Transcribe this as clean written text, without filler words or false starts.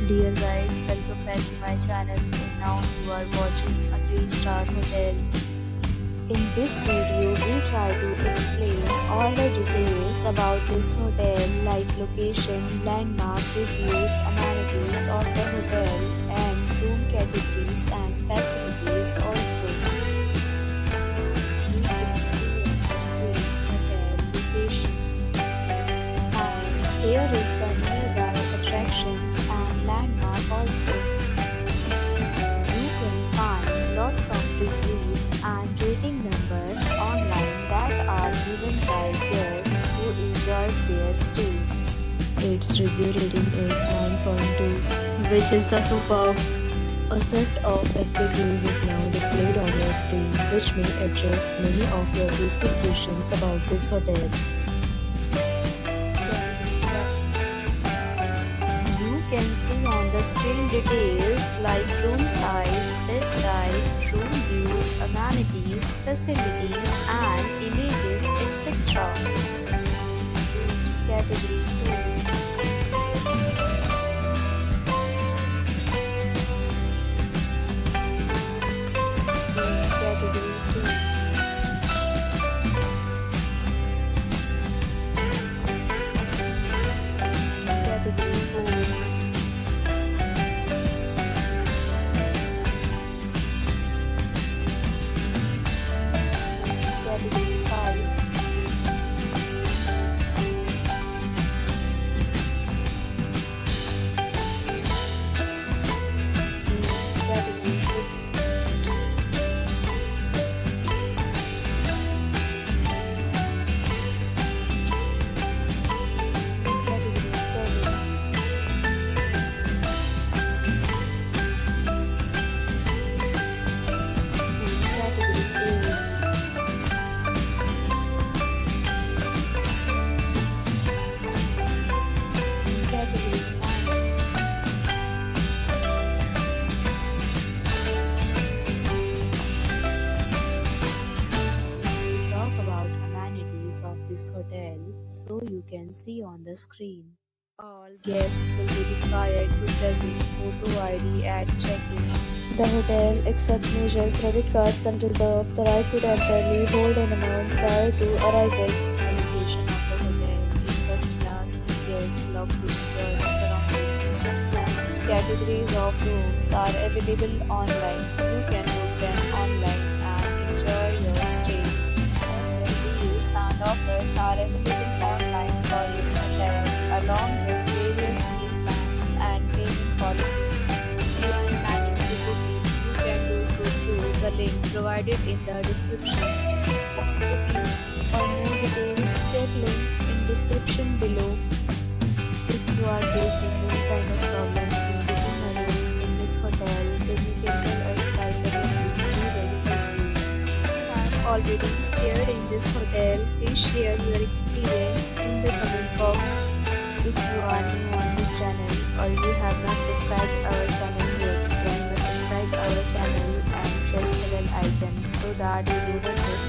Dear guys, welcome back to my channel and now you are watching a 3-star hotel. In this video, we try to explain all the details about this hotel like location, landmark, reviews, amenities of the hotel and room categories and facilities also. You can see on the screen hotel location. And here is the nearby attractions and landmark also. You can find lots of reviews and rating numbers online that are given by guests who enjoyed their stay. Its review rating is 9.2, which is the superb. A set of FAQs is now displayed on your screen, which may address many of your basic questions about this hotel. You can see on the screen details like room size, bed type, room view, amenities, facilities and images, etc. Category 2. Category 3. Category 4. Category 5. Category 6. Category 7. Category 8. Category 9. Let's talk about amenities of this hotel so you can see on the screen. All guests will be required to present photo ID at check-in. The hotel accepts major credit cards and reserves the right to temporarily hold an amount prior to arrival. The location of the hotel is first class. Guests love to enjoy the surroundings. Categories of rooms are available online. You can book them online and enjoy your stay. Deals and offers are available online for this hotel along with various meal plans and payment policies. If you are planning to book it, you can do so through the link provided in the description. For booking or more details, check link in description below. If you are facing any kind of problem in booking a room in this hotel, then you can tell us by commenting. We will help you. If you have already stayed in this hotel, please share your experience in the comment box. If you are new on this channel or you have not subscribed our channel yet, then you must subscribe our channel and press the bell icon so that you do not miss